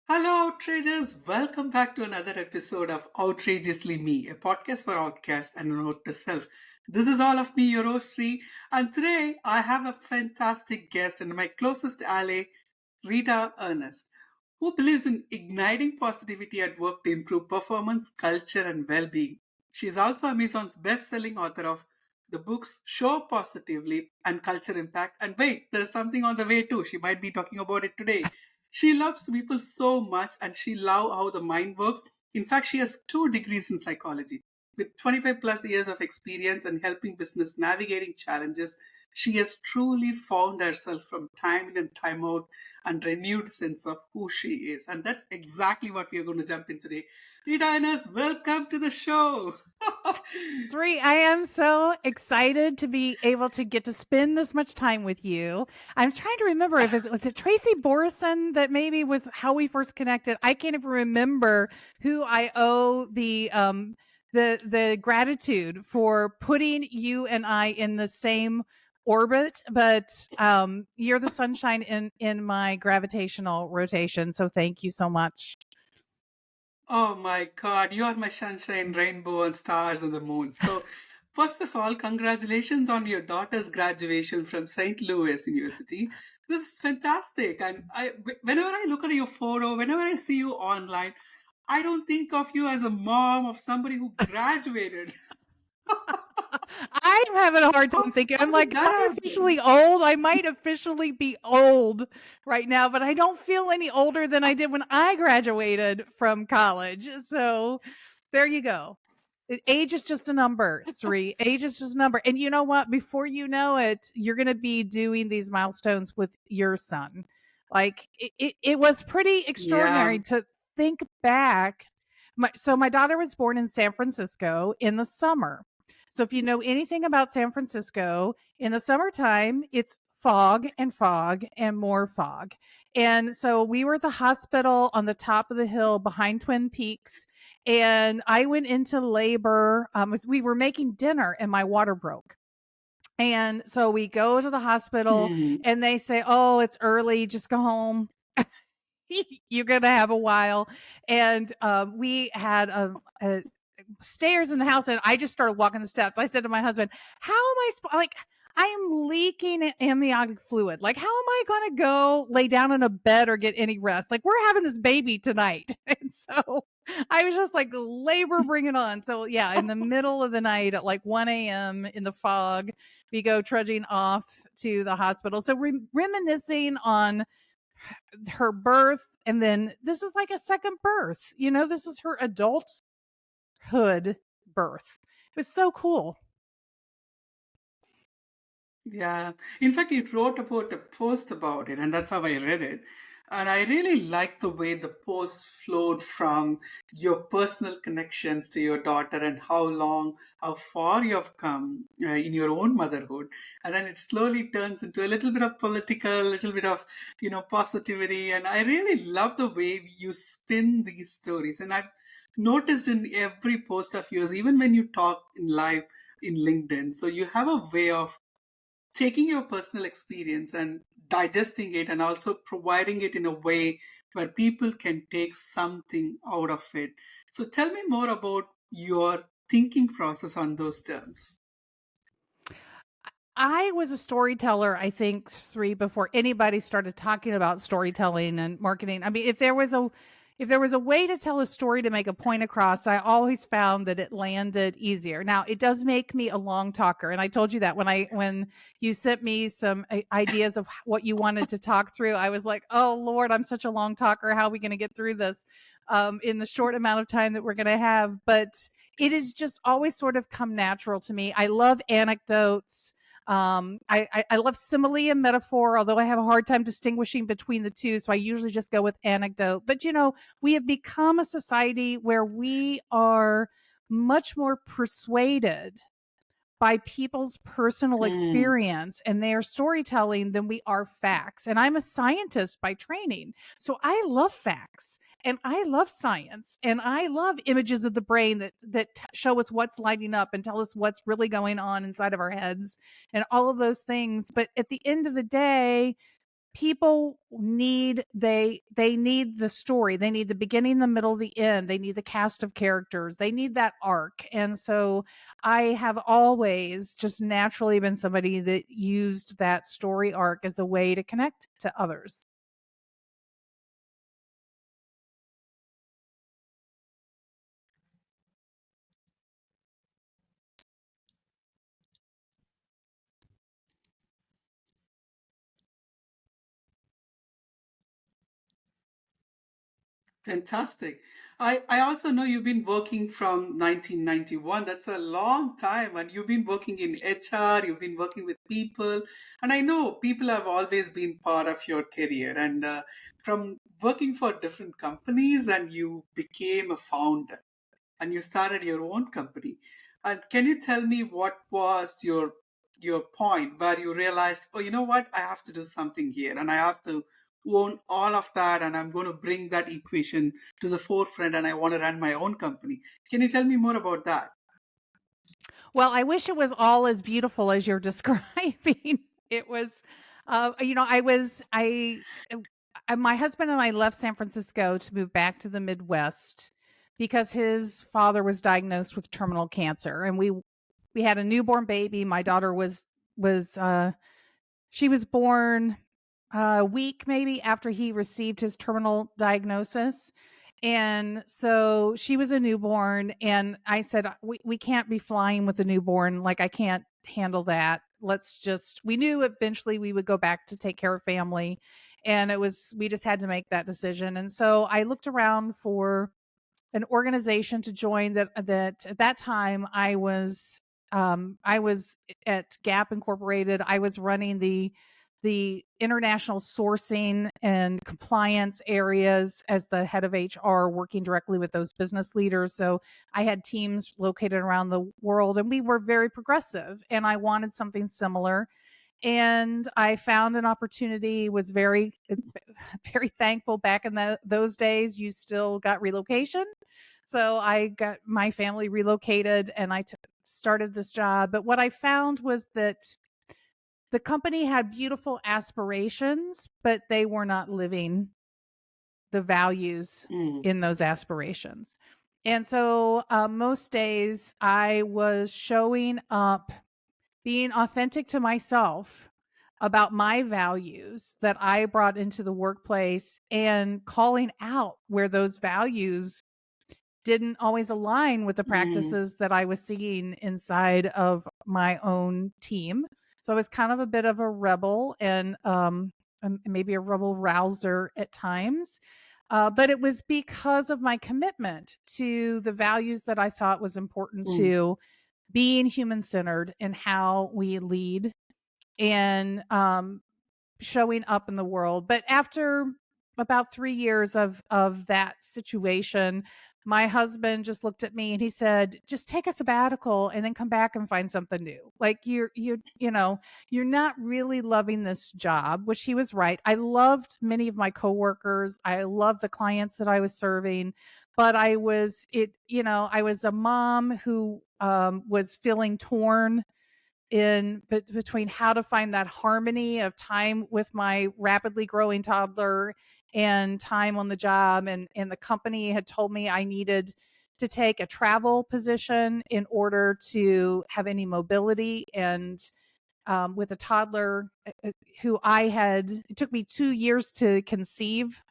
Hello, outrageous! Welcome back to another episode of Outrageously Me, a podcast for outcast and a note to self. This is all of me, your host, Sri, and today I have a fantastic guest and my closest ally, Rita Ernst, who believes in igniting positivity at work to improve performance, culture, and well being. She is also Amazon's best selling author of the books Show Positively and Culture Impact. And wait, there's something on the way too. She might be talking about it today. She loves people so much and she loves how the mind works. In fact, she has 2 degrees in psychology. With 25 plus years of experience and helping business navigating challenges, she has truly found herself from time in and time out and renewed sense of who she is. And that's exactly what we are going to jump in today. Rita Ernst, welcome to the show. Sri, I am so excited to be able to get to spend this much time with you. I'm trying to remember if it was it Tracy Borison that maybe was how we first connected. I can't even remember who I owe the gratitude for putting you and I in the same orbit, but you're the sunshine in my gravitational rotation. So thank you so much. Oh my God, you are my sunshine, rainbow, and stars and the moon. So, first of all, congratulations on your daughter's graduation from St. Louis University. This is fantastic. And whenever I look at your photo, whenever I see you online, I don't think of you as a mom of somebody who graduated. I'm having a hard time thinking. How I'm did like, am that I happen? officially old? I might officially be old right now, but I don't feel any older than I did when I graduated from college. So there you go. Age is just a number, Sri. Age is just a number. And you know what? Before you know it, you're going to be doing these milestones with your son. Like it was pretty Yeah. extraordinary to think back. So my daughter was born in San Francisco in the summer. So if you know anything about San Francisco, in the summertime, it's fog and more fog. And so we were at the hospital on the top of the hill behind Twin Peaks. And I went into labor as we were making dinner and my water broke. And so we go to the hospital Hmm. and they say, "Oh, it's early. Just go home. You're going to have a while." And we had a stairs in the house and I just started walking the steps. I said to my husband, "How am like I am leaking amniotic fluid. Like how am I going to go lay down in a bed or get any rest? Like we're having this baby tonight." And so I was just like, labor, bring it on. So yeah, in the middle of the night at like 1 a.m. in the fog, we go trudging off to the hospital. So reminiscing on her birth, and then this is like a second birth. This is her adulthood birth. It was so cool. Yeah. In fact, you wrote about a post about it, and that's how I read it. And I really like the way the post flowed from your personal connections to your daughter and how far you have come in your own motherhood. And then it slowly turns into a little bit of political, a little bit of, positivity. And I really love the way you spin these stories. And I've noticed in every post of yours, even when you talk in live in LinkedIn, so you have a way of taking your personal experience and digesting it and also providing it in a way where people can take something out of it. So tell me more about your thinking process on those terms. I was a storyteller, I think, Sri, before anybody started talking about storytelling and marketing. I mean, if there was a way to tell a story to make a point across, I always found that it landed easier. Now, it does make me a long talker, and I told you that when you sent me some ideas of what you wanted to talk through. I was like, "Oh Lord, I'm such a long talker. How are we going to get through this in the short amount of time that we're going to have?" But it has just always sort of come natural to me. I love anecdotes. I love simile and metaphor, although I have a hard time distinguishing between the two. So I usually just go with anecdote. But we have become a society where we are much more persuaded by people's personal Hmm. experience and their storytelling than we are facts. And I'm a scientist by training. So I love facts and I love science and I love images of the brain that show us what's lighting up and tell us what's really going on inside of our heads and all of those things. But at the end of the day, people they need the story, they need the beginning, the middle, the end, they need the cast of characters, they need that arc. And so I have always just naturally been somebody that used that story arc as a way to connect to others. Fantastic. I also know you've been working from 1991. That's a long time. And you've been working in HR, you've been working with people. And I know people have always been part of your career. And from working for different companies, and you became a founder and you started your own company. And can you tell me what was your point where you realized, oh, you know what, I have to do something here, and I have to own all of that, and I'm going to bring that equation to the forefront, and I want to run my own company. Can you tell me more about that? Well, I wish it was all as beautiful as you're describing. It was, I was, my husband and I left San Francisco to move back to the Midwest because his father was diagnosed with terminal cancer, and we had a newborn baby. My daughter was she was born a week maybe after he received his terminal diagnosis. And so she was a newborn, and I said, we can't be flying with a newborn. Like, I can't handle that. We knew eventually we would go back to take care of family. And we just had to make that decision. And so I looked around for an organization to join that at that time I was at Gap Incorporated. I was running the international sourcing and compliance areas as the head of HR, working directly with those business leaders. So I had teams located around the world, and we were very progressive, and I wanted something similar. And I found an opportunity, was very thankful. Back in those days, you still got relocation. So I got my family relocated, and started this job. But what I found was that the company had beautiful aspirations, but they were not living the values Mm, in those aspirations. And so most days I was showing up, being authentic to myself about my values that I brought into the workplace, and calling out where those values didn't always align with the mm, practices that I was seeing inside of my own team. So I was kind of a bit of a rebel, and maybe a rebel rouser at times. But it was because of my commitment to the values that I thought was important, mm, to being human centered in how we lead, and showing up in the world. But after about 3 years of that situation, my husband just looked at me and he said, "Just take a sabbatical and then come back and find something new. Like, you're not really loving this job," which he was right. I loved many of my coworkers. I loved the clients that I was serving, but I was a mom who was feeling torn between how to find that harmony of time with my rapidly growing toddler and time on the job. And the company had told me I needed to take a travel position in order to have any mobility. And with a toddler who it took me 2 years to conceive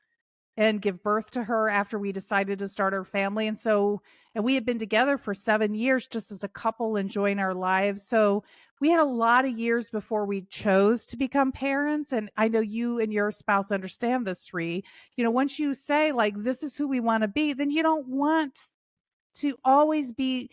and give birth to her after we decided to start our family. And we had been together for 7 years just as a couple, enjoying our lives. So we had a lot of years before we chose to become parents. And I know you and your spouse understand this, Sri. Once you say, like, this is who we want to be, then you don't want to always be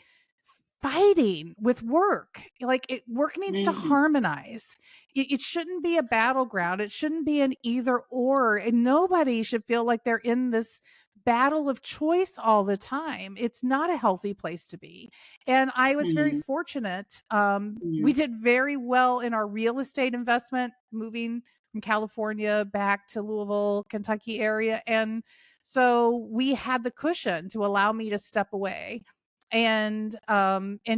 fighting with work. Work needs to mm, harmonize. It shouldn't be a battleground. It shouldn't be an either or. And nobody should feel like they're in this battle of choice all the time. It's not a healthy place to be. And I was very mm, fortunate. We mm, did very well in our real estate investment, moving from California back to Louisville, Kentucky area. And so we had the cushion to allow me to step away and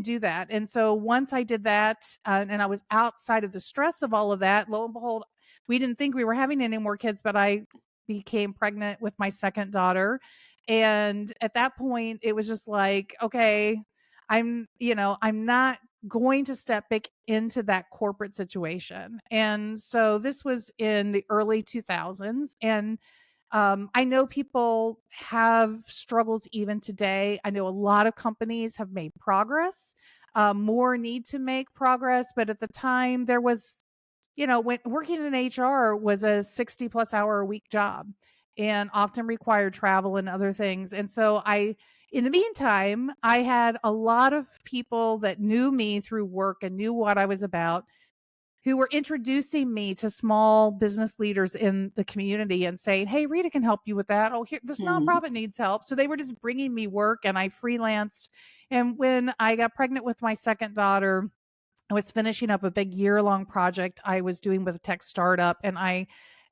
do that. And so once I did that, and I was outside of the stress of all of that, lo and behold, we didn't think we were having any more kids, but I became pregnant with my second daughter. And at that point, it was just like, okay, I'm not going to step back into that corporate situation. And so this was in the early 2000s. And I know people have struggles even today. I know a lot of companies have made progress. More need to make progress. But at the time, there was, when working in HR was a 60 plus hour a week job and often required travel and other things. And so in the meantime, I had a lot of people that knew me through work and knew what I was about, who were introducing me to small business leaders in the community and saying, "Hey, Rita can help you with that. Oh, here, this Mm. nonprofit needs help." So they were just bringing me work, and I freelanced. And when I got pregnant with my second daughter, I was finishing up a big year-long project I was doing with a tech startup, and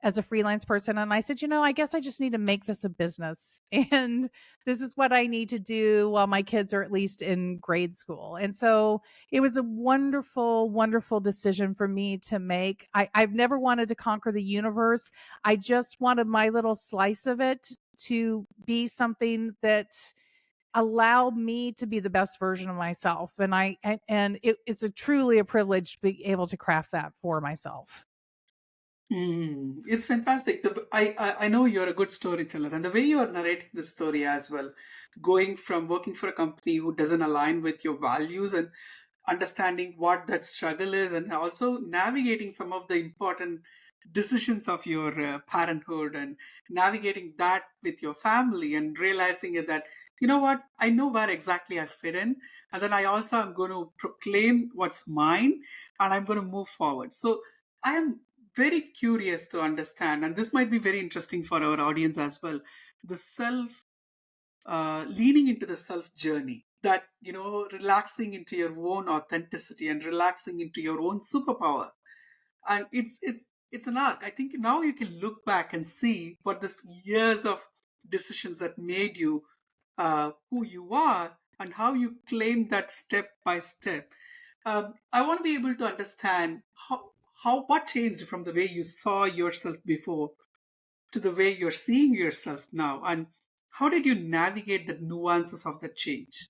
as a freelance person, and I said, I guess I just need to make this a business. And this is what I need to do while my kids are at least in grade school. And so it was a wonderful, wonderful decision for me to make. I've never wanted to conquer the universe. I just wanted my little slice of it to be something that allowed me to be the best version of myself. It's a truly a privilege to be able to craft that for myself. Mm, it's fantastic. I know you're a good storyteller, and the way you are narrating the story as well, going from working for a company who doesn't align with your values and understanding what that struggle is, and also navigating some of the important decisions of your parenthood and navigating that with your family and realizing it that, you know what, I know where exactly I fit in, and then I also am going to proclaim what's mine and I'm going to move forward. So I am very curious to understand, and this might be very interesting for our audience as well, the self leaning into the self journey, that relaxing into your own authenticity and relaxing into your own superpower. And it's an arc. I think now you can look back and see what this years of decisions that made you who you are, and how you claim that step by step. I want to be able to understand how what changed from the way you saw yourself before to the way you're seeing yourself now, and how did you navigate the nuances of the change?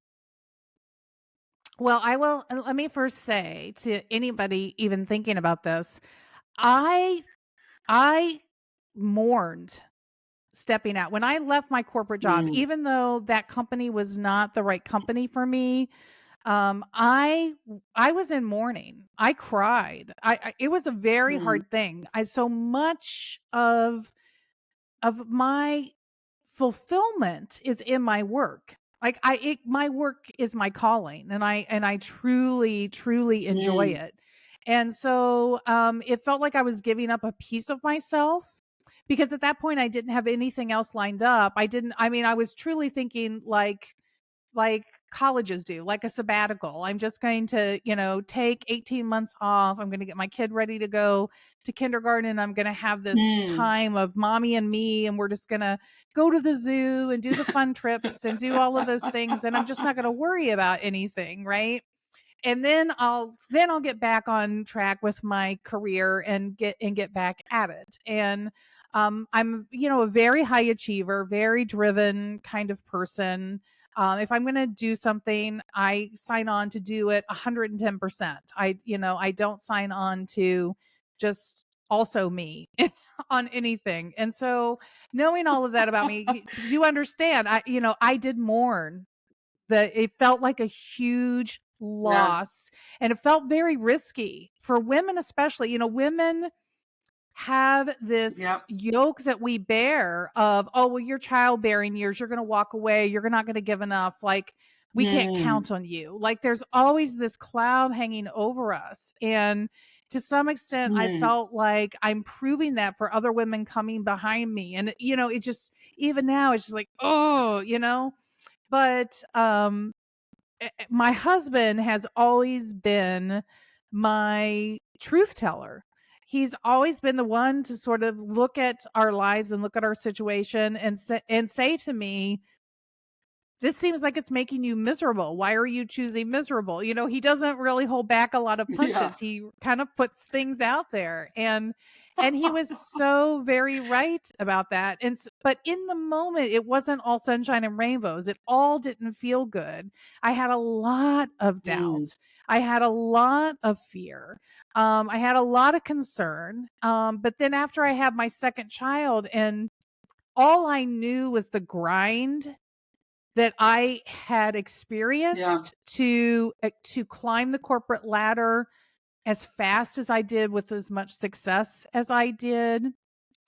Well, let me first say to anybody even thinking about this, I I mourned stepping out. When I left my corporate job, Mm, even though that company was not the right company for me, um, I I was in mourning. I cried. It was a very mm, hard thing. I so much of my fulfillment is in my work. Like my work is my calling, and I truly, truly enjoy mm, it. And so it felt like I was giving up a piece of myself, because at that point I didn't have anything else lined up. I was truly thinking like colleges do, like a sabbatical. I'm just going to, take 18 months off. I'm going to get my kid ready to go to kindergarten. I'm going to have this mm. time of mommy and me, and we're just going to go to the zoo and do the fun trips and do all of those things. And I'm just not going to worry about anything. Right. And then I'll get back on track with my career and get back at it. And I'm a very high achiever, very driven kind of person. If I'm going to do something, I sign on to do it 110%. I don't sign on to just also me on anything. And so knowing all of that about me, you understand, I did mourn. It felt like a huge Yeah, loss, and it felt very risky for women, especially. Women have yeah. this yoke that we bear of, oh, well, your childbearing years, you're going to walk away, you're not going to give enough, like we can't Mm, count on you. Like there's always this cloud hanging over us. And to some extent I mm. felt like I'm proving that for other women coming behind me. And it just, even now it's just like, oh, but my husband has always been my truth teller. He's always been the one to sort of look at our lives and look at our situation and say to me, "This seems like it's making you miserable. Why are you choosing miserable?" He doesn't really hold back a lot of Yeah. punches. He kind of puts things out there. And he was so very right about that. But in the moment, it wasn't all sunshine and rainbows. It all didn't feel good. I had a lot of Mm, doubt. I had a lot of fear. I had a lot of concern. But then after I had my second child, and all I knew was the grind that I had yeah, experienced to climb the corporate ladder as fast as I did with as much success as I did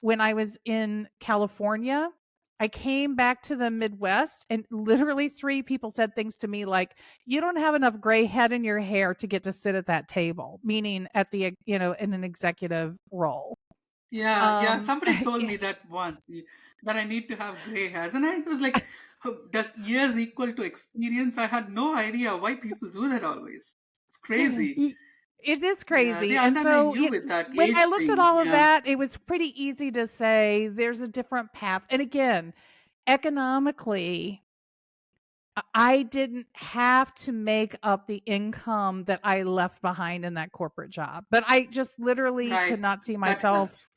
when I was in California. I came back to the Midwest and literally three people said things to me like, "You don't have enough gray head in your hair to get to sit at that table," meaning at in an executive role. yeah. Um, Somebody told me that once that I need to have gray hairs, and I was like, "Oh, does years equal to experience?" I had no idea why people do that always. It's crazy. It is Yeah, they crazy. And undermine so you with that when I age looked at thing. all of Yeah, that, it was pretty easy to say there's a different path. And again, economically, I didn't have to make up the income that I left behind in that corporate job. But I just literally could right. not see That myself helps.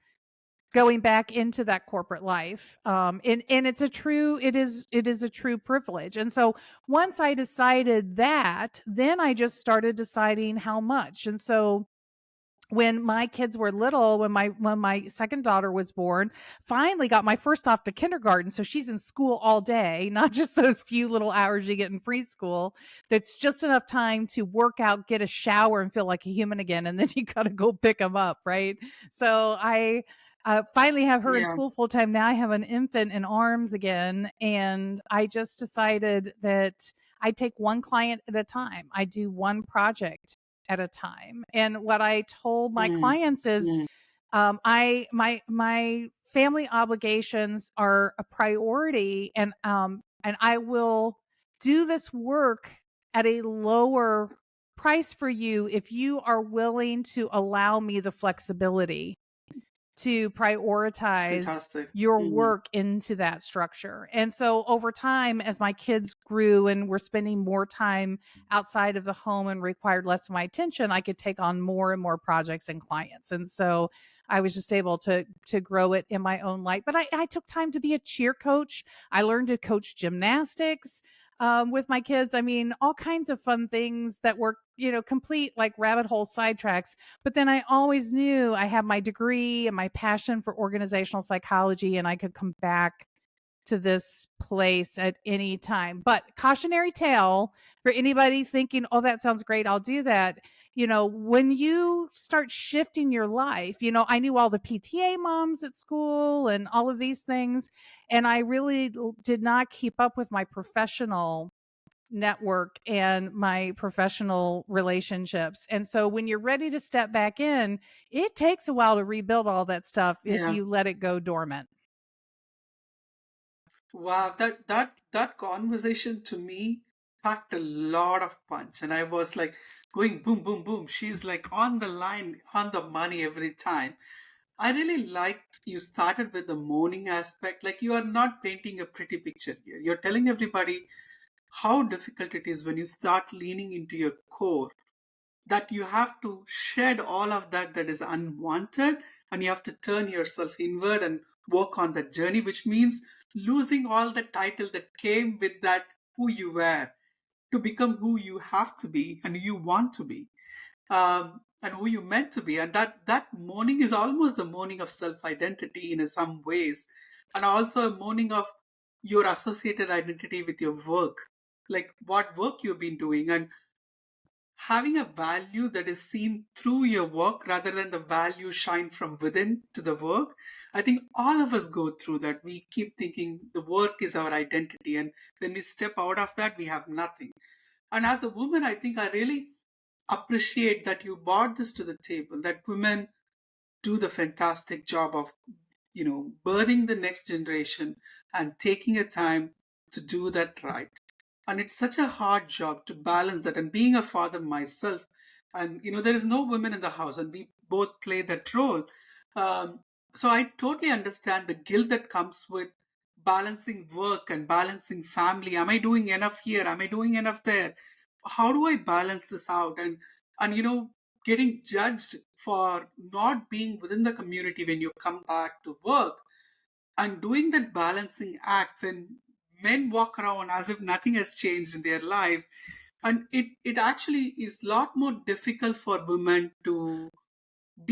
going back into that corporate life. And it is a true privilege. And so once I decided that, then I just started deciding how much. And so when my kids were little, when my second daughter was born, finally got my first off to kindergarten, so she's in school all day, not just those few little hours you get in preschool. That's just enough time to work out, get a shower, and feel like a human again, and then you got to go pick them up, right? So I finally have her in Yeah. school full time. Now I have an infant in arms again, and I just decided that I take one client at a time. I do one project at a time. And what I told my Mm, clients is, mm, my family obligations are a priority, and I will do this work at a lower price for you if you are willing to allow me the flexibility to prioritize fantastic. your Mm, work into that structure. And so over time, as my kids grew and were spending more time outside of the home and required less of my attention, I could take on more and more projects and clients. And so I was just able to grow it in my own light. But I took time to be a cheer coach. I learned to coach gymnastics with my kids. I mean, all kinds of fun things that were, complete like rabbit hole sidetracks. But then I always knew I had my degree and my passion for organizational psychology, and I could come back to this place at any time. But cautionary tale for anybody thinking, oh, that sounds great, I'll do that. When you start shifting your life, I knew all the PTA moms at school and all of these things. And I really did not keep up with my professional network and my professional relationships. And so when you're ready to step back in, it takes a while to rebuild all that stuff if yeah. you let it go dormant. Wow, that conversation to me packed a lot of punch, and I was like going boom, boom, boom. She's like on the line, on the money every time. I really liked you started with the mourning aspect. Like you are not painting a pretty picture here. You're telling everybody how difficult it is when you start leaning into your core, that you have to shed all of that is unwanted, and you have to turn yourself inward and work on that journey, which means losing all the title that came with that who you were, to become who you have to be and you want to be, and who you meant to be. And that mourning is almost the mourning of self identity in some ways, and also a mourning of your associated identity with your work, like what work you've been doing, and having a value that is seen through your work rather than the value shine from within to the work. I think all of us go through that. We keep thinking the work is our identity, and when we step out of that, we have nothing. And as a woman, I think I really appreciate that you brought this to the table, that women do the fantastic job of birthing the next generation and taking a time to do that right. And it's such a hard job to balance that. And being a father myself, and there is no women in the house, and we both play that role. um, so I totally understand the guilt that comes with balancing work and balancing family. Am I doing enough here? Am I doing enough there? How do I balance this out? And getting judged for not being within the community when you come back to work, and doing that balancing act when men walk around as if nothing has changed in their life. And it actually is a lot more difficult for women to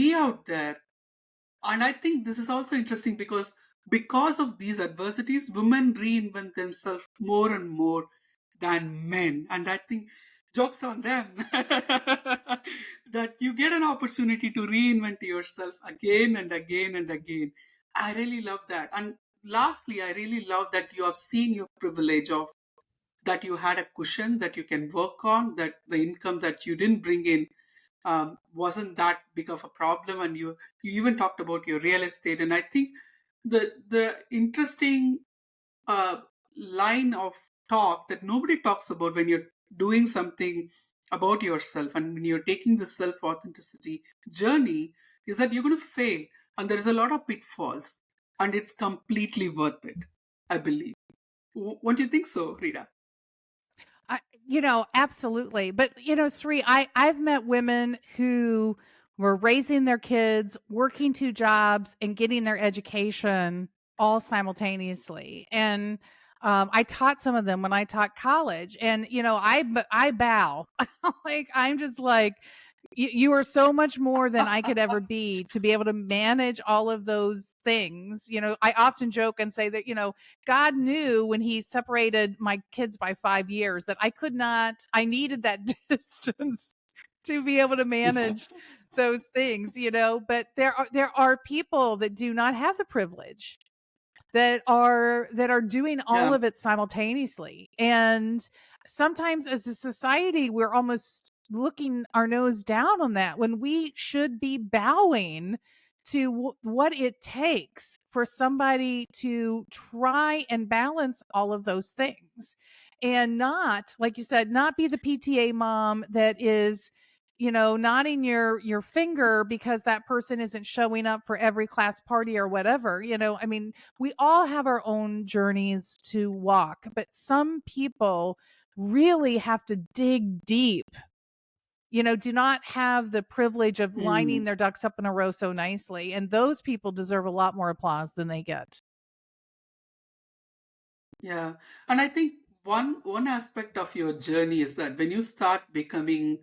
be out there. And I think this is also interesting because of these adversities, women reinvent themselves more and more than men. And I think jokes on them that you get an opportunity to reinvent yourself again and again and again. I really love that. And lastly, I really love that you have seen your privilege of that you had a cushion that you can work on, that the income that you didn't bring in wasn't that big of a problem. And you even talked about your real estate. And I think the interesting uh, line of talk that nobody talks about when you're doing something about yourself and when you're taking the self authenticity journey is that you're going to fail, and there's a lot of pitfalls, and it's completely worth it, I believe. What do you think so, Rita? I, absolutely. But Sri, I've met women who were raising their kids, working two jobs, and getting their education all simultaneously. And I taught some of them when I taught college, and I bow, like I'm just like. You are so much more than I could ever be to be able to manage all of those things. I often joke and say that, God knew when he separated my kids by 5 years that I needed that distance to be able to manage those things, but there are people that do not have the privilege that are doing all Yeah. of it simultaneously. And sometimes as a society, we're almost looking our nose down on that when we should be bowing to what it takes for somebody to try and balance all of those things, and not, like you said, not be the PTA mom that is nodding your finger because that person isn't showing up for every class party or whatever. I mean, we all have our own journeys to walk, but some people really have to dig deep, do not have the privilege of lining Mm, their ducks up in a row so nicely. And those people deserve a lot more applause than they get. yeah. And I think one aspect of your journey is that when you start becoming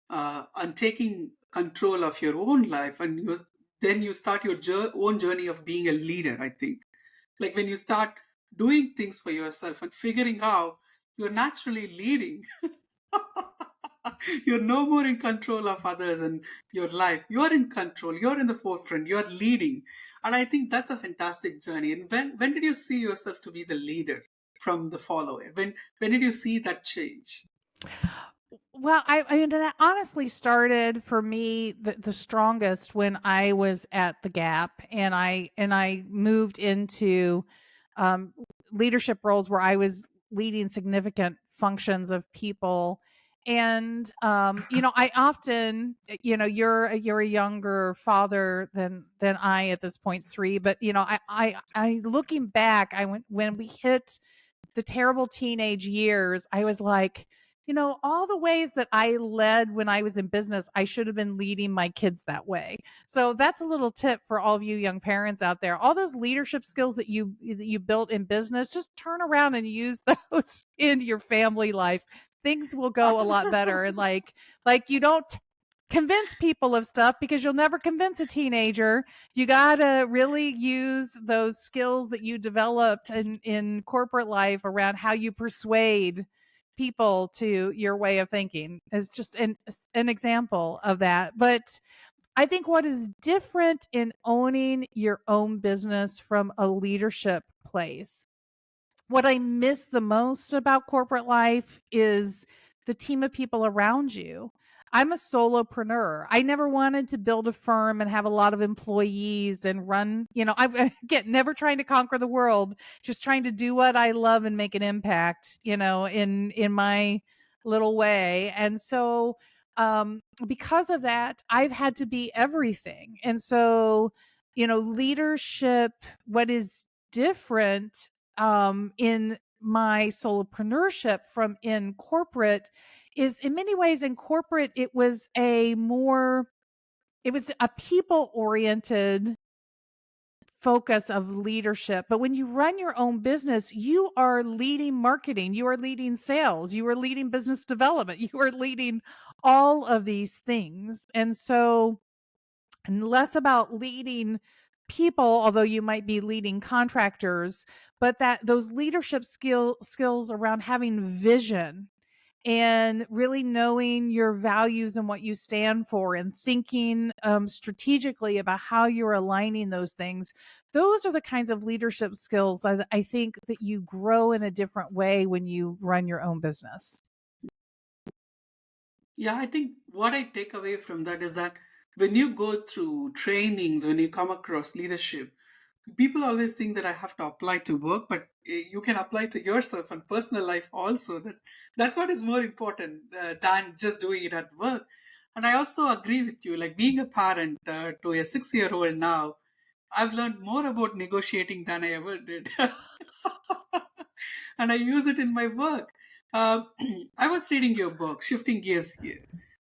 and taking control of your own life, and then you start your own journey of being a leader, I think. Like when you start doing things for yourself and figuring out you're naturally leading. You're no more in control of others and your life. You're in control. You're in the forefront. You're leading. And I think that's a fantastic journey. And when did you see yourself to be the leader from the follower? When did you see that change? Well, I mean, that honestly started for me the strongest when I was at the Gap, and I moved into um, leadership roles where I was leading significant functions of people. And I often, you're a younger father than I at this point, Sri. But I looking back, I went when we hit the terrible teenage years, I was like, all the ways that I led when I was in business, I should have been leading my kids that way. So that's a little tip for all of you young parents out there. All those leadership skills that you built in business, just turn around and use those in your family life. Things will go a lot better. And like you don't convince people of stuff because you'll never convince a teenager. You got to really use those skills that you developed in corporate life around how you persuade people to your way of thinking is just an example of that. But I think what is different in owning your own business from a leadership place, what I miss the most about corporate life is the team of people around you. I'm a solopreneur. I never wanted to build a firm and have a lot of employees and run, I get never trying to conquer the world, just trying to do what I love and make an impact, in my little way. And so because of that, I've had to be everything. And so, leadership, what is different in my solopreneurship from in corporate is in many ways in corporate, it was a people oriented focus of leadership. But when you run your own business, you are leading marketing, you are leading sales, you are leading business development, you are leading all of these things. And so, and less about leading people, although you might be leading contractors, but that those leadership skills around having vision and really knowing your values and what you stand for and thinking strategically about how you're aligning those things. Those are the kinds of leadership skills I think that you grow in a different way when you run your own business. Yeah, I think what I take away from that is that when you go through trainings, when you come across leadership, people always think that I have to apply to work, but you can apply to yourself and personal life also. That's what is more important than just doing it at work. And I also agree with you. Like being a parent to a 6 year old now, I've learned more about negotiating than I ever did. And I use it in my work. Uh, I was reading your book, Shifting Gears here,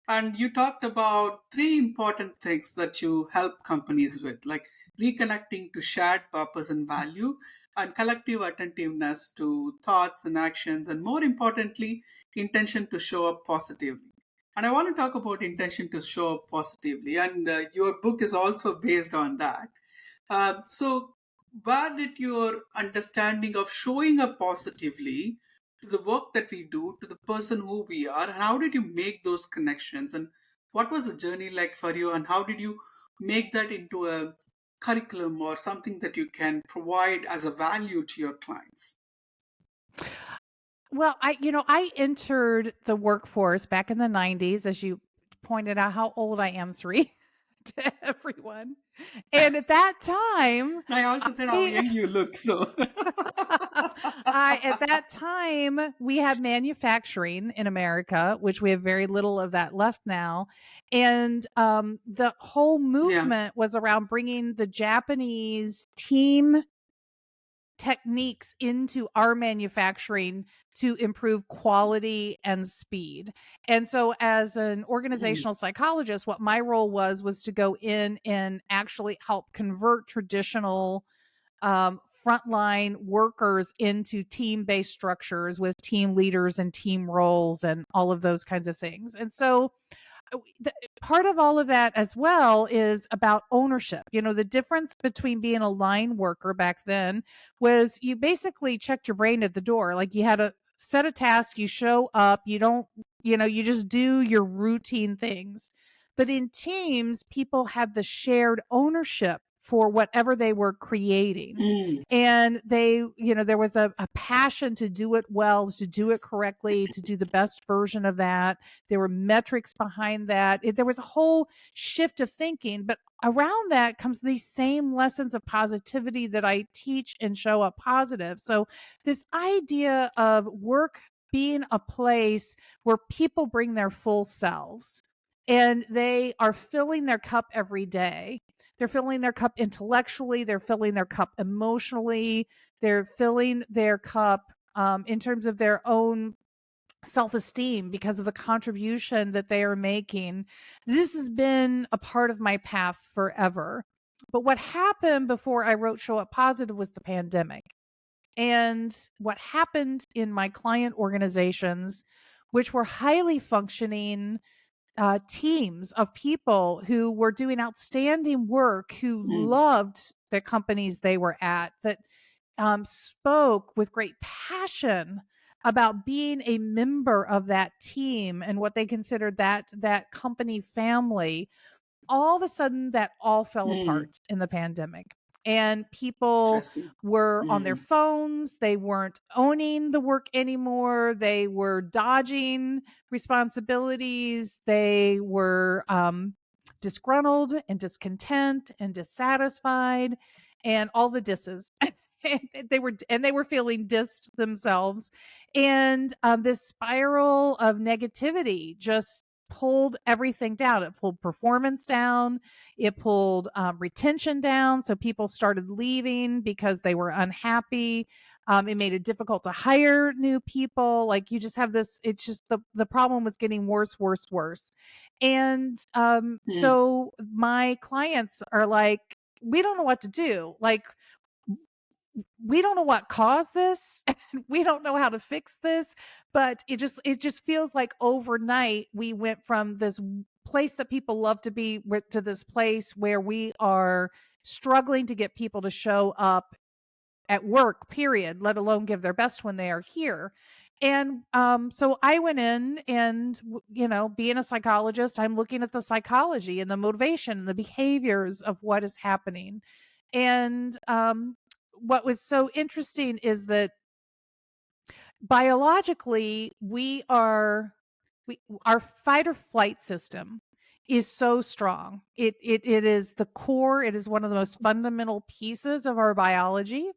and you talked about three important things that you help companies with, like reconnecting to shared purpose and value, and collective attentiveness to thoughts and actions, and more importantly, intention to show up positively. And I want to talk about intention to show up positively, and your book is also based on that. So, where did your understanding of showing up positively to the work that we do, to the person who we are, and how did you make those connections? And what was the journey like for you? And how did you make that into a curriculum or something that you can provide as a value to your clients? Well, I entered the workforce back in the 90s, as you pointed out how old I am, Sri, to everyone. And at that time, I also said how I young you look. So, I at that time, we had manufacturing in America, which we have very little of that left now. And the whole yeah. movement was around bringing the Japanese team techniques into our manufacturing to improve quality and speed. And so as an Mm, organizational psychologist, what my role was to go in and actually help convert traditional frontline workers into team-based structures with team leaders and team roles and all of those kinds of things. And so part of all of that as well is about ownership. You know, the difference between being a line worker back then was you basically checked your brain at the door. Like you had a set of tasks, you show up, you don't, you just do your routine things. But in teams, people had the shared ownership for whatever they were creating. mm, And there was a passion to do it well, to do it correctly, to do the best version of that. There were metrics behind that. There was a whole shift of thinking, but around that comes these same lessons of positivity that I teach and show up positive. So this idea of work being a place where people bring their full selves and they are filling their cup every day. They're filling their cup intellectually, they're filling their cup emotionally, they're filling their cup in terms of their own self esteem because of the contribution that they are making. This has been a part of my path forever. But what happened before I wrote Show Up Positive was the pandemic. And what happened in my client organizations, which were highly functioning teams of people who were doing outstanding work, who mm, loved the companies they were at, that spoke with great passion about being a member of that team and what they considered that company family. All of a sudden that all fell mm. apart in the pandemic, and people Interesting. were on their Mm, phones, they weren't owning the work anymore, they were dodging responsibilities, they were disgruntled and discontent and dissatisfied and all the disses. They were feeling dissed themselves, and this spiral of negativity just pulled everything down. It pulled performance down. It pulled retention down. So people started leaving because they were unhappy. It made it difficult to hire new people. Like you just have this, it's just the problem was getting worse, worse, worse. And Mm, so my clients are like, we don't know what to do. Like, we don't know what caused this. We don't know how to fix this, but it just feels like overnight we went from this place that people love to be to this place where we are struggling to get people to show up at work, period, let alone give their best when they are here. And so I went in and, being a psychologist, I'm looking at the psychology and the motivation and the behaviors of what is happening. And what was so interesting is that biologically, our fight or flight system is so strong. It is the core, it is one of the most fundamental pieces of our biology,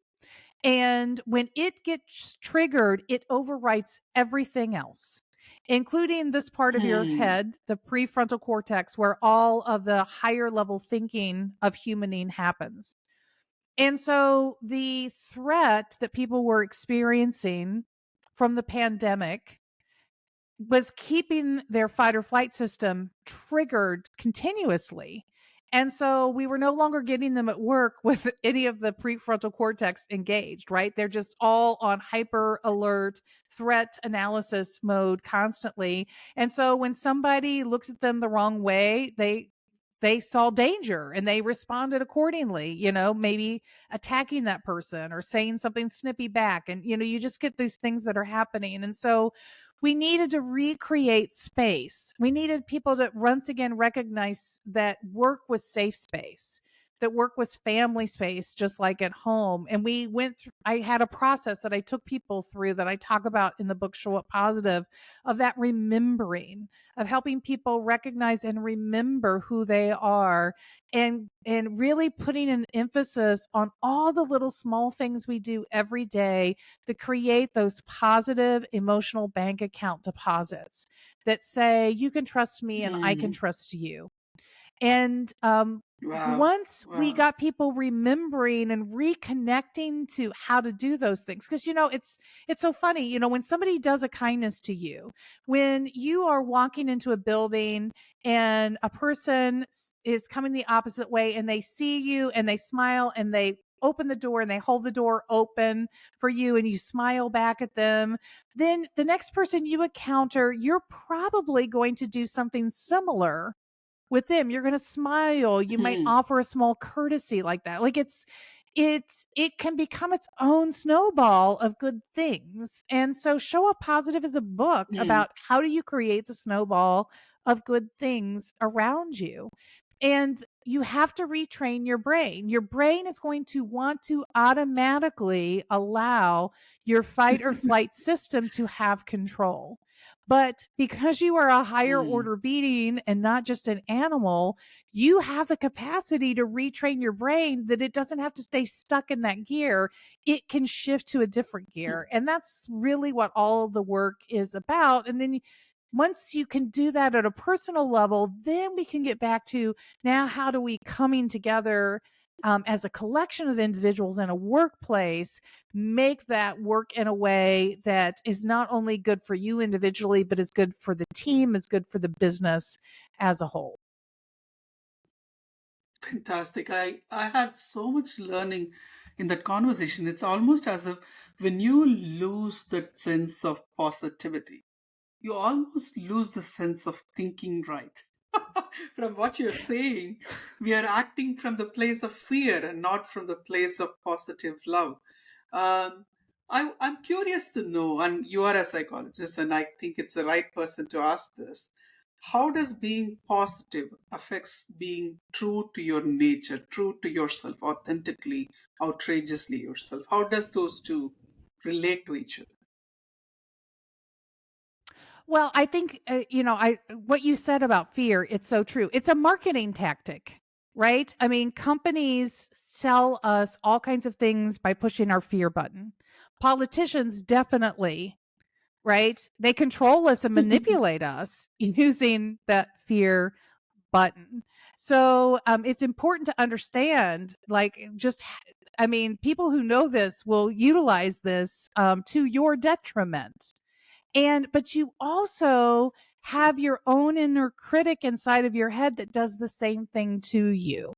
and when it gets triggered, it overwrites everything else, including this part of your mm, head, the prefrontal cortex, where all of the higher level thinking of humaning happens. And so the threat that people were experiencing from the pandemic was keeping their fight or flight system triggered continuously. And so we were no longer getting them at work with any of the prefrontal cortex engaged, right? They're just all on hyper alert threat analysis mode constantly. And so when somebody looks at them the wrong way, they saw danger and they responded accordingly, maybe attacking that person or saying something snippy back. And, you just get these things that are happening. And so we needed to recreate space. We needed people to once again recognize that work was safe space, that work was family space, just like at home. And we went through, I had a process that I took people through that I talk about in the book, Show Up Positive, of that remembering, of helping people recognize and remember who they are, and really putting an emphasis on all the little small things we do every day to create those positive emotional bank account deposits that say, you can trust me and I can mm. trust you. And Wow. once we Wow. got people remembering and reconnecting to how to do those things, because it's so funny, when somebody does a kindness to you, when you are walking into a building and a person is coming the opposite way and they see you and they smile and they open the door and they hold the door open for you and you smile back at them, then the next person you encounter, you're probably going to do something similar with them. You're going to smile. You might Mm, offer a small courtesy like that. Like it can become its own snowball of good things. And so Show Up Positive is a book mm, about how do you create the snowball of good things around you. And you have to retrain your brain. Your brain is going to want to automatically allow your fight or flight system to have control. But because you are a higher mm, order being and not just an animal, you have the capacity to retrain your brain that it doesn't have to stay stuck in that gear. It can shift to a different gear. And that's really what all of the work is about. And then once you can do that at a personal level, then we can get back to, now how do we coming together as a collection of individuals in a workplace, make that work in a way that is not only good for you individually, but is good for the team, is good for the business as a whole. fantastic. I had so much learning in that conversation. It's almost as if when you lose that sense of positivity, you almost lose the sense of thinking right. From what you're saying, we are acting from the place of fear and not from the place of positive love. Um, I'm curious to know, and you are a psychologist, and I think it's the right person to ask this. How does being positive affects being true to your nature, true to yourself, authentically, outrageously yourself? How does those two relate to each other? Well, I think I what you said about fear, it's so true. It's a marketing tactic, right? I mean, companies sell us all kinds of things by pushing our fear button. Politicians definitely right? They control us and manipulate us using that fear button. So it's important to understand, like, I mean, people who know this will utilize this to your detriment. But you also have your own inner critic inside of your head that does the same thing to you.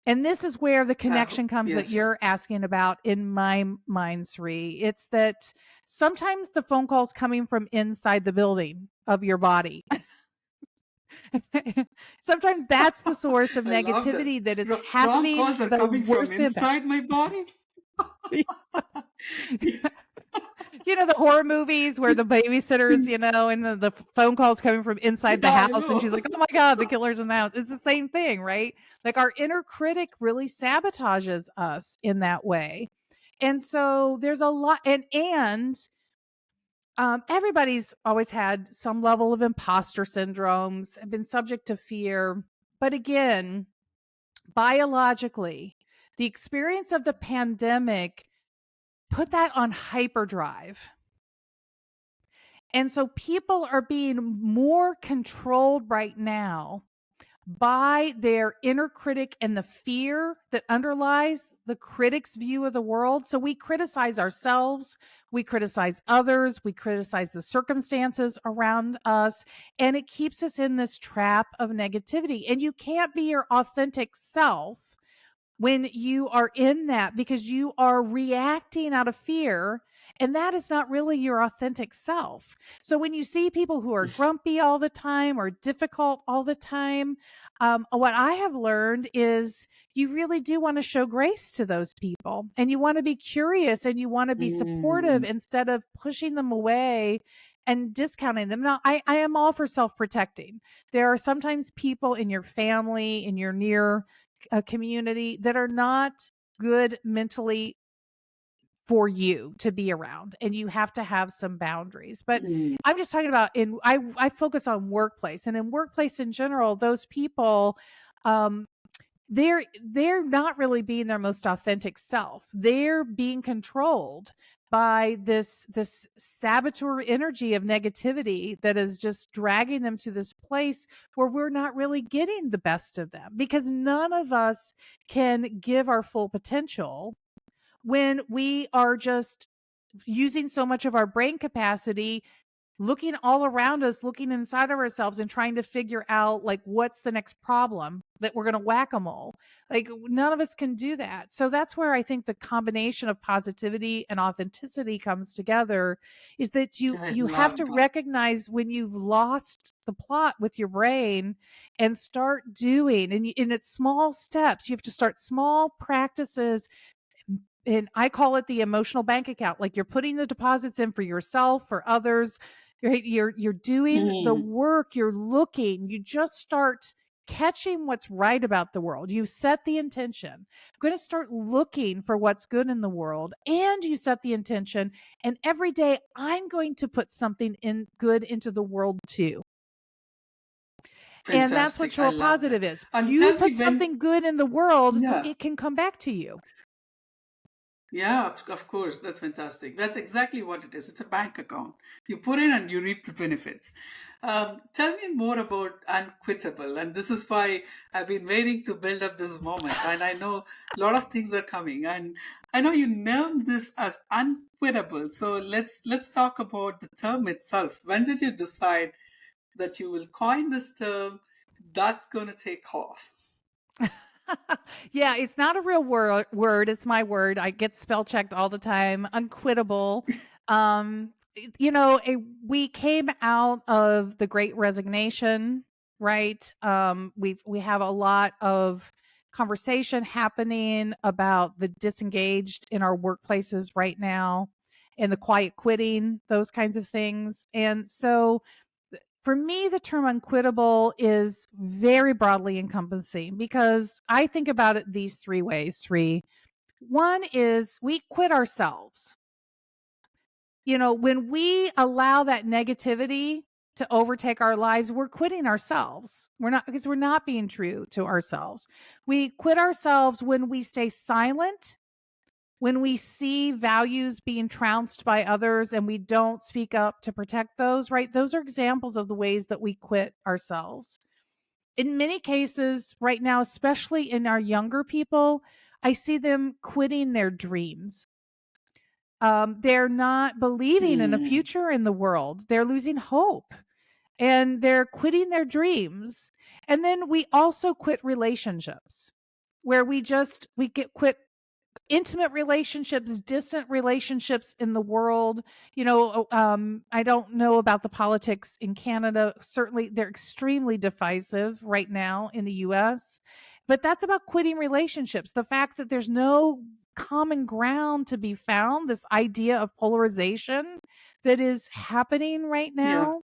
And this is where the connection comes that Yes. you're asking about in my mind, Sri. It's that sometimes the phone call's coming from inside the building of your body. Sometimes that's the source of I love that. negativity that is Wrong having calls are the coming from worst impact. inside my body. You know, the horror movies where the babysitters, and the phone calls coming from inside the Yeah, I house, and she's know. like, oh my God, the killer's in the house. It's the same thing, right? Like our inner critic really sabotages us in that way. And so there's a lot, everybody's always had some level of imposter syndromes, have been subject to fear. But again, biologically, the experience of the pandemic put that on hyperdrive. And so people are being more controlled right now by their inner critic and the fear that underlies the critic's view of the world. So we criticize ourselves, we criticize others, we criticize the circumstances around us, and it keeps us in this trap of negativity. And you can't be your authentic self when you are in that, because you are reacting out of fear, and that is not really your authentic self. So when you see people who are grumpy all the time or difficult all the time, what I have learned is you really do want to show grace to those people, and you want to be curious, and you want to be supportive Mm, instead of pushing them away and discounting them. Now, I am all for self-protecting. There are sometimes people in your family, in your near a community, that are not good mentally for you to be around, and you have to have some boundaries. But mm, I'm just talking about I focus on workplace, and in workplace in general, those people, um they're not really being their most authentic self. They're being controlled by this saboteur energy of negativity that is just dragging them to this place where we're not really getting the best of them, because none of us can give our full potential when we are just using so much of our brain capacity, looking all around us, looking inside of ourselves and trying to figure out, like, what's the next problem that we're going to whack-a-mole. Like, none of us can do that. So that's where I think the combination of positivity and authenticity comes together, is that you I you have love to that. recognize when you've lost the plot with your brain and start doing, and it's small steps. You have to start small practices, and I call it the emotional bank account. Like, you're putting the deposits in for yourself, for others. You're doing the Mm, work. You're looking. You just start catching what's right about the world. You set the intention. I'm going to start looking for what's good in the world, and you set the intention. And every day, I'm going to put something in good into the world too. And that's what fantastic. I show love that. positive is. And You tell put me when, something good in the world so yeah. it can come back to you. Yeah, of course. That's fantastic. That's exactly what it is. It's a bank account. You put in and you reap the benefits. Tell me more about Unquittable. And this is why I've been waiting to build up this moment. And I know a lot of things are coming. And I know you named this as Unquittable. So let's talk about the term itself. When did you decide that you will coin this term that's going to take off? Yeah, it's not a real word. It's my word. I get spell checked all the time. Unquittable. We came out of the Great Resignation, right? We have a lot of conversation happening about the disengaged in our workplaces right now, and the quiet quitting, those kinds of things. And so for me, the term unquittable is very broadly encompassing, because I think about it these three ways. Three. One is we quit ourselves. When we allow that negativity to overtake our lives, we're quitting ourselves. We're not being true to ourselves. We quit ourselves when we stay silent when we see values being trounced by others and we don't speak up to protect those, right? Those are examples of the ways that we quit ourselves. In many cases, right now, especially in our younger people, I see them quitting their dreams. They're not believing in a Mm. future in the world. They're losing hope and they're quitting their dreams. And then we also quit relationships where we get quit intimate relationships, distant relationships in the world. I don't know about the politics in Canada. Certainly, they're extremely divisive right now in the US. But that's about quitting relationships. The fact that there's no common ground to be found, this idea of polarization that is happening right Yeah. now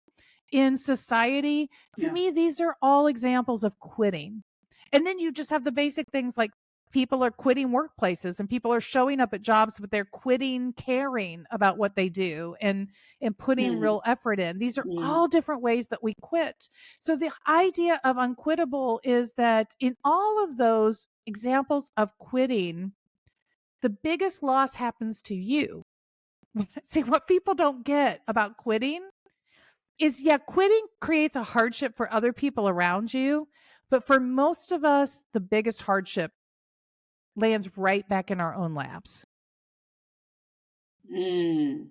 in society, to Yeah. me, these are all examples of quitting. And then you just have the basic things like people are quitting workplaces and people are showing up at jobs, but they're quitting caring about what they do and putting Mm. real effort in. These are Mm. all different ways that we quit. So the idea of unquittable is that in all of those examples of quitting, the biggest loss happens to you. See, what people don't get about quitting is, yeah, quitting creates a hardship for other people around you. But for most of us, the biggest hardship lands right back in our own laps. Mm.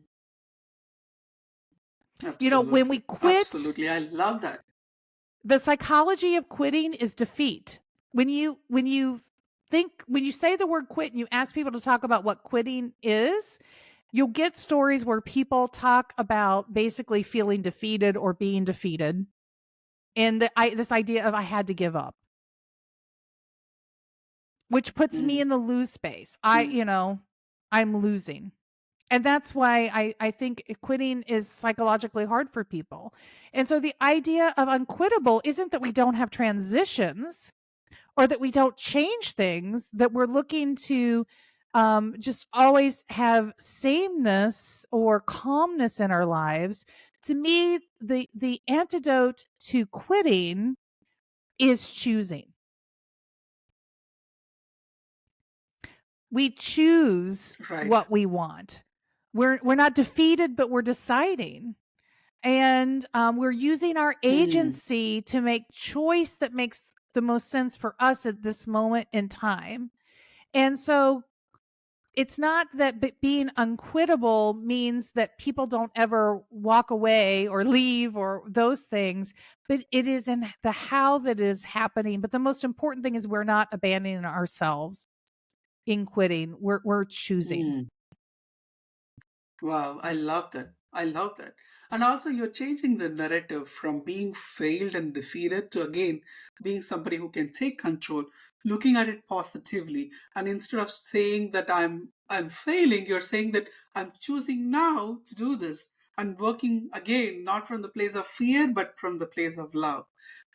When we Absolutely. quit, Absolutely. I love that. the psychology of quitting is defeat. When you say the word quit and you ask people to talk about what quitting is, you'll get stories where people talk about basically feeling defeated or being defeated. And this idea of I had to give up, which puts me Mm. in the lose space. Mm. I'm losing. And that's why I think quitting is psychologically hard for people. And so the idea of unquittable isn't that we don't have transitions or that we don't change things, that we're looking to just always have sameness or calmness in our lives. To me, the antidote to quitting is choosing. We choose Right. what we want. We're not defeated, but we're deciding. And we're using our Mm. agency to make choice that makes the most sense for us at this moment in time. And so it's not that being unquittable means that people don't ever walk away or leave or those things, but it is in the how that is happening. But the most important thing is we're not abandoning ourselves in quitting. We're choosing. Mm. Wow, I love that. I love that. And also, you're changing the narrative from being failed and defeated to again being somebody who can take control, looking at it positively. And instead of saying that I'm failing, you're saying that I'm choosing now to do this and working again, not from the place of fear, but from the place of love.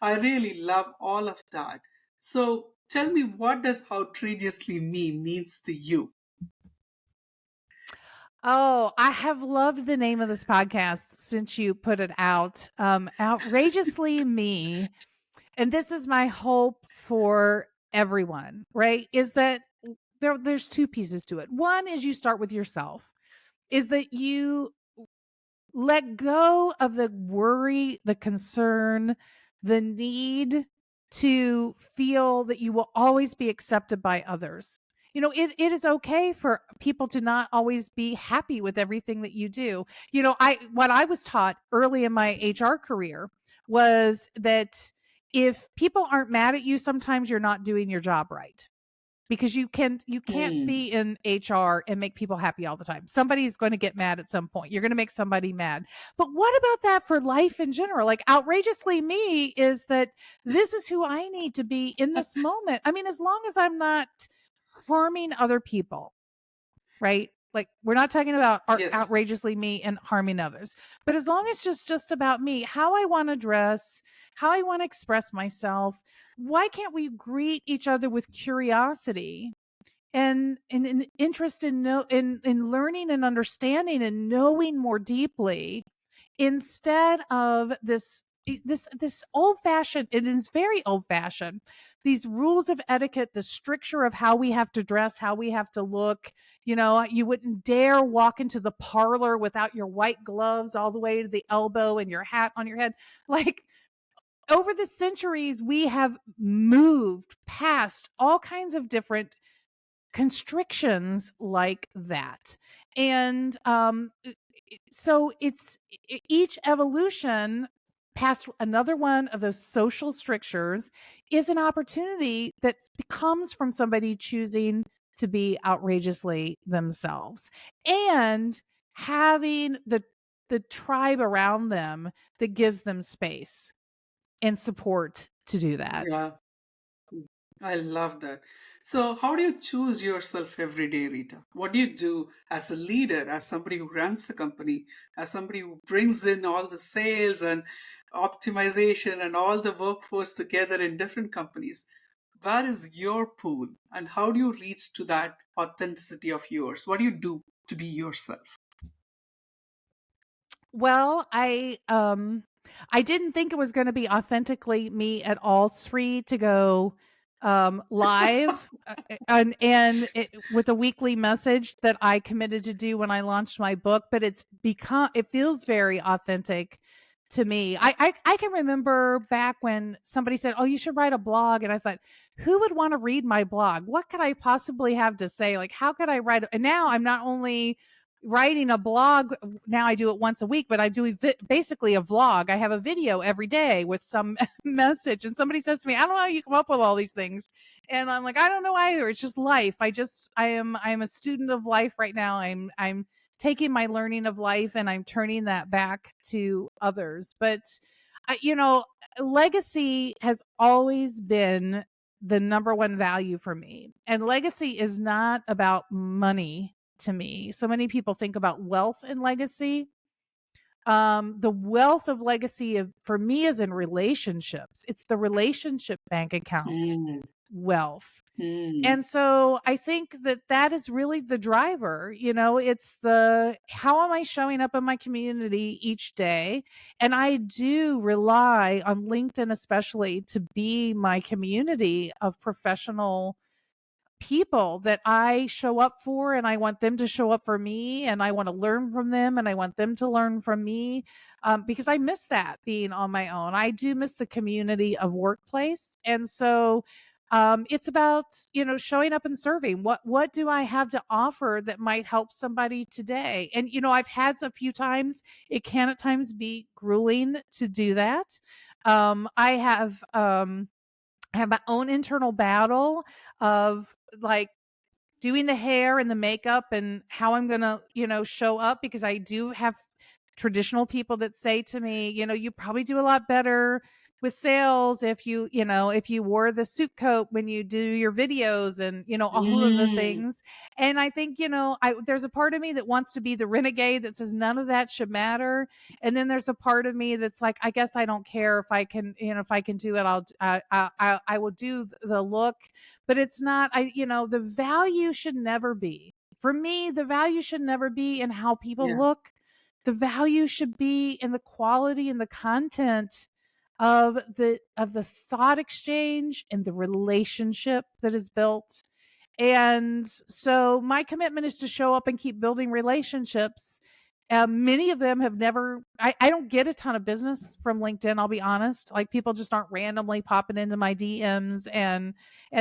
I really love all of that. So tell me, what does outrageously me means to you? Oh, I have loved the name of this podcast since you put it out. Outrageously me. And this is my hope for everyone, right? Is that there's two pieces to it. One is you start with yourself, is that you let go of the worry, the concern, the need to feel that you will always be accepted by others. It is okay for people to not always be happy with everything that you do. What I was taught early in my HR career was that if people aren't mad at you, sometimes you're not doing your job right, because you can't Hmm. be in HR and make people happy all the time. Somebody's going to get mad at some point. You're going to make somebody mad. But what about that for life in general? Like, outrageously me is that this is who I need to be in this moment. I mean, as long as I'm not harming other people, right? Like, we're not talking about Yes. outrageously me and harming others, but as long as it's just about me, how I want to dress, how I want to express myself, why can't we greet each other with curiosity and an interest in learning and understanding and knowing more deeply, instead of this this old fashioned, it is very old fashioned, these rules of etiquette, the stricture of how we have to dress, how we have to look. You wouldn't dare walk into the parlor without your white gloves all the way to the elbow and your hat on your head. Like, over the centuries, we have moved past all kinds of different constrictions like that. And so it's each evolution past another one of those social strictures is an opportunity that comes from somebody choosing to be outrageously themselves and having the tribe around them that gives them space and support to do that. Yeah, I love that. So, how do you choose yourself every day, Rita? What do you do as a leader, as somebody who runs the company, as somebody who brings in all the sales and optimization and all the workforce together in different companies? Where is your pool, and how do you reach to that authenticity of yours? What do you do to be yourself? Well, I didn't think it was going to be authentically me at all, Sri, to go live with a weekly message that I committed to do when I launched my book, but it feels very authentic to me. I can remember back when somebody said, "Oh, you should write a blog," and I thought, who would want to read my blog? What could I possibly have to say? Like, how could I write? And now I'm not only writing a blog. Now I do it once a week, but I do basically a vlog. I have a video every day with some message, and somebody says to me, "I don't know how you come up with all these things," and I'm like, "I don't know either. It's just life. I am a student of life right now. I'm taking my learning of life and I'm turning that back to others." But I, you know legacy has always been the number one value for me, and legacy is not about money to me. So many people think about wealth and legacy. The wealth of legacy for me is in relationships. It's the relationship bank account Mm, wealth. mm, And so I think that is really the driver. It's the how am I showing up in my community each day? And I do rely on LinkedIn, especially, to be my community of professional people that I show up for, and I want them to show up for me, and I want to learn from them, and I want them to learn from me, because I miss that being on my own. I do miss the community of workplace. And so it's about showing up and serving. What do I have to offer that might help somebody today? And I've had a few times, it can at times be grueling to do that. I have my own internal battle of, like, doing the hair and the makeup and how I'm going to, show up, because I do have traditional people that say to me, you probably do a lot better with sales if if you wore the suit coat when you do your videos, and all of the mm. things. And I think, there's a part of me that wants to be the renegade that says none of that should matter. And then there's a part of me that's like, I guess I don't care if I can, if I can do it, I will do the look. But it's not, the value should never be, for me, the value should never be in how people Yeah. look. The value should be in the quality and the content of the thought exchange and the relationship that is built. And so my commitment is to show up and keep building relationships. Many of them have never, I don't get a ton of business from LinkedIn, I'll be honest. Like, people just aren't randomly popping into my DMs and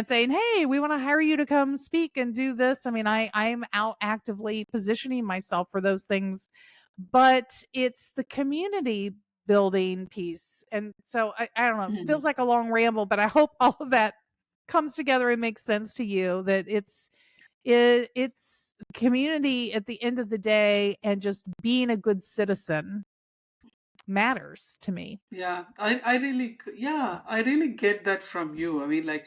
saying, "Hey, we want to hire you to come speak and do this." I mean, I'm out actively positioning myself for those things, but it's the community building piece. And so I don't know, it feels like a long ramble, but I hope all of that comes together and makes sense to you, that it's community at the end of the day, and just being a good citizen matters to me. Yeah, I really get that from you. I mean, like,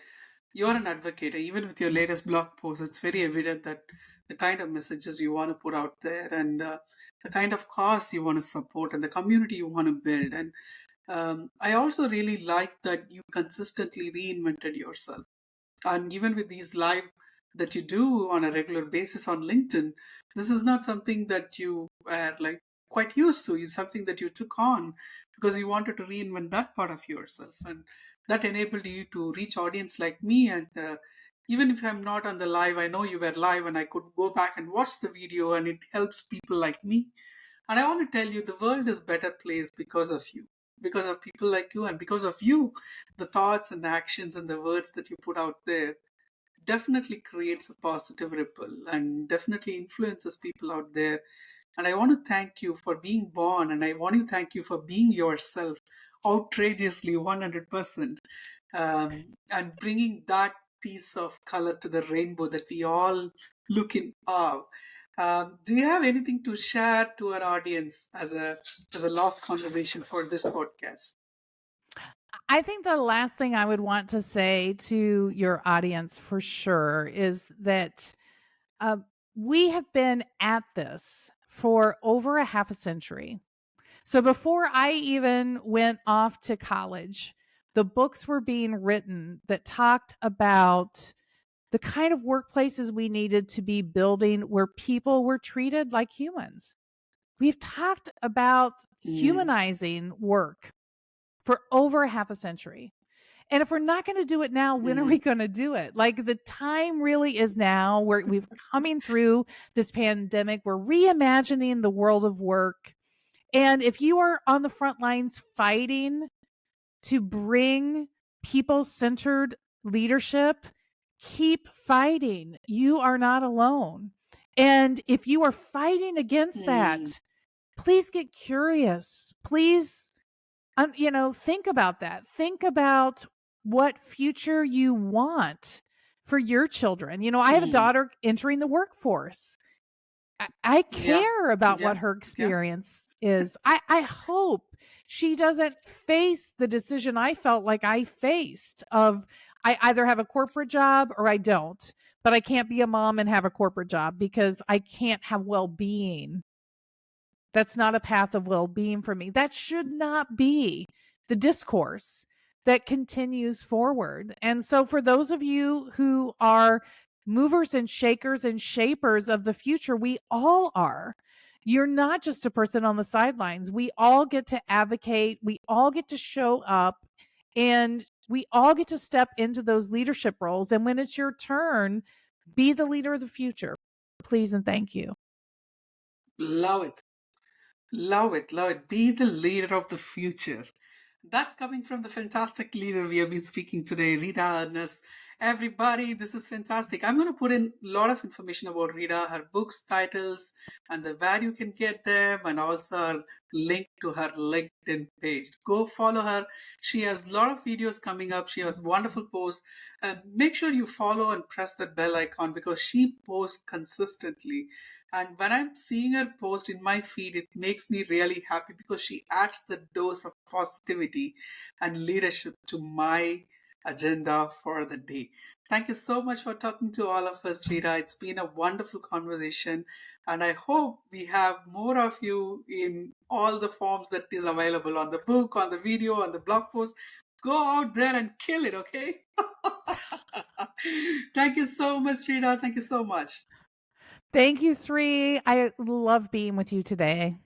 you're an advocate. Even with your latest blog post, it's very evident that the kind of messages you want to put out there, and the kind of cause you want to support, and the community you want to build. And I also really like that you consistently reinvented yourself. And even with these live that you do on a regular basis on LinkedIn, this is not something that you were like quite used to. It's something that you took on because you wanted to reinvent that part of yourself, and that enabled you to reach audience like me. And even if I'm not on the live, I know you were live, and I could go back and watch the video, and it helps people like me. And I want to tell you, the world is better placed because of you, because of people like you, and because of you. The thoughts and actions and the words that you put out there definitely creates a positive ripple and definitely influences people out there. And I want to thank you for being born, and I want to thank you for being yourself outrageously 100%, and bringing that piece of color to the rainbow that we all look in awe. Do you have anything to share to our audience as a last conversation for this podcast? I think the last thing I would want to say to your audience for sure is that uh, we have been at this for over a half a century. So before I even went off to college, the books were being written that talked about the kind of workplaces we needed to be building where people were treated like humans. We've talked about Mm, humanizing work for over a half a century. And if we're not going to do it now, when are mm, we going to do it? Like the time really is now. Where we've coming through this pandemic. We're reimagining the world of work. And if you are on the front lines fighting to bring people centered leadership, keep fighting. You are not alone. And if you are fighting against mm, that, please get curious. Please, think about that. Think about what future you want for your children. I have a mm. daughter entering the workforce. I Yeah, care about yeah, what her yeah. experience is. I hope she doesn't face the decision I felt like I faced of I either have a corporate job or I don't, but I can't be a mom and have a corporate job because I can't have well-being. That's not a path of well-being for me. That should not be the discourse that continues forward. And so for those of you who are movers and shakers and shapers of the future, we all are. You're not just a person on the sidelines. We all get to advocate, we all get to show up, and we all get to step into those leadership roles. And when it's your turn, be the leader of the future. Please and thank you. Love it. Love it, love it. Be the leader of the future. That's coming from the fantastic leader we have been speaking today, Rita Ernst. Everybody, this is fantastic. I'm going to put in a lot of information about Rita, her books, titles, and where you can get them, and also her link to her LinkedIn page. Go follow her. She has a lot of videos coming up. She has wonderful posts. Make sure you follow and press that bell icon because she posts consistently. And when I'm seeing her post in my feed, it makes me really happy because she adds the dose of positivity and leadership to my agenda for the day. Thank you so much for talking to all of us, Rita. It's been a wonderful conversation, and I hope we have more of you in all the forms that is available on the book, on the video, on the blog post. Go out there and kill it, okay? Thank you so much, Rita. Thank you so much. Thank you, Sri. I love being with you today.